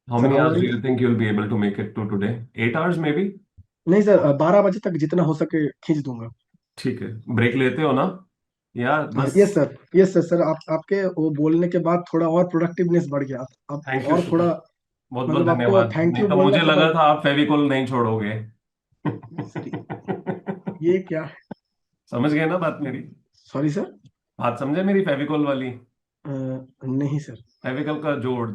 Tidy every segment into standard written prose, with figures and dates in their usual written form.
How sir many how hours are do you? you think you'll be able to make it to today? 8 hours maybe? नहीं sir, 12 बजे तक जितना हो सके खींच दूंगा। ठीक है। ब्रेक लेते हो ना, या बस? Yes sir, yes sir. Sir आप आपके वो बोलने के बाद थोड़ा और प्रोडक्टिवनेस बढ़ गया। आप थैंक यू और सो थोड़ा, मच। बहुत बहुत मतलब आपको धन्यवाद, थैंक नहीं यू तो बोलना मुझे था लगा बट। था आप फेविकोल नहीं छोड़ोगे। सर ये क्या? समझ गए ना बात मेरी? Sorry sir. बात समझे मेरी फेविकोल वाली? नहीं सर। फेविकल का जोड़,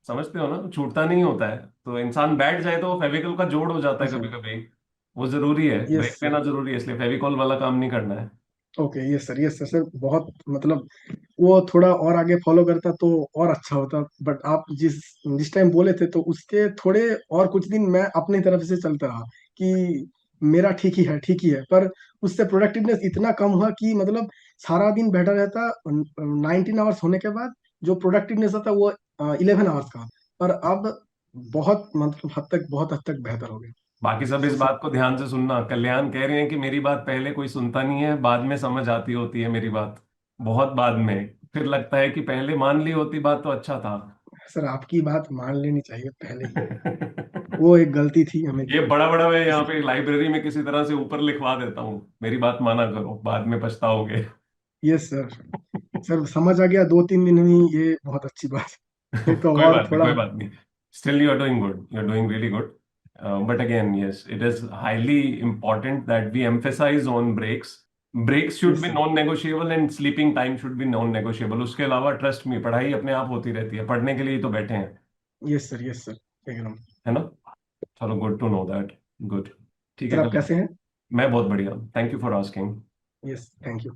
समझते हो ना, छूटता नहीं होता है, तो इंसान बैठ जाए तो वो फेविकल का जोड़ हो जाता है अच्छा। कभी कभी। वो जरूरी है, यस ब्रेक सर। लेना जरूरी है, इसलिए फेविकॉल वाला काम नहीं करना है। Okay, yes sir, yes sir. Sir बहुत मतलब वो थोड़ा और आगे फॉलो करता तो और अच्छा होता, बट आप जिस जिस टाइम बोले थे तो उसके थोड़े और कुछ दिन मैं अपनी तरफ से चलता रहा कि मेरा ठीक ही है, ठीक ही है, पर उससे प्रोडक्टिवनेस इतना कम हुआ कि मतलब सारा दिन बैठा रहता। 19 आवर्स होने के बाद जो प्रोडक्टिवनेस आता वो 11 आवर्स का। पर अब बहुत मतलब बहुत हद तक बेहतर हो गया। बाकी सब इस सो सर। बात को ध्यान से सुनना, कल्याण कह रहे हैं कि मेरी बात पहले कोई सुनता नहीं है, बाद में समझ आती होती है मेरी बात, बहुत बाद में। फिर लगता है कि पहले मान ली होती बात तो अच्छा था। सर आपकी बात मान लेनी चाहिए पहले ही। वो एक गलती थी हमें। ये बड़ा बड़ा मैं यहाँ इसलिए। पे लाइब्रेरी में किसी तरह से ऊपर लिखवा देता हूँ, मेरी बात माना करो, बाद में पछताओगे। Yes sir. सर समझ आ गया 2-3 दिन में ही, ये बहुत अच्छी बात है। फिर तो कोई और बात नहीं, थोड़ा। कोई बात नहीं। Still you are doing good, you are doing really good. But again yes, it is highly important that we emphasize on breaks. Breaks should yes be sir. non negotiable and sleeping time should be non negotiable. उसके अलावा trust me, पढ़ाई अपने आप होती रहती है, पढ़ने के लिए ही तो बैठे हैं। यस सर, यस सर, एकदम। है ना? चलो, good to know that. Good. ठीक सर है आप कल। कैसे हैं? मैं बहुत बढ़िया, thank you for asking. Yes, thank you.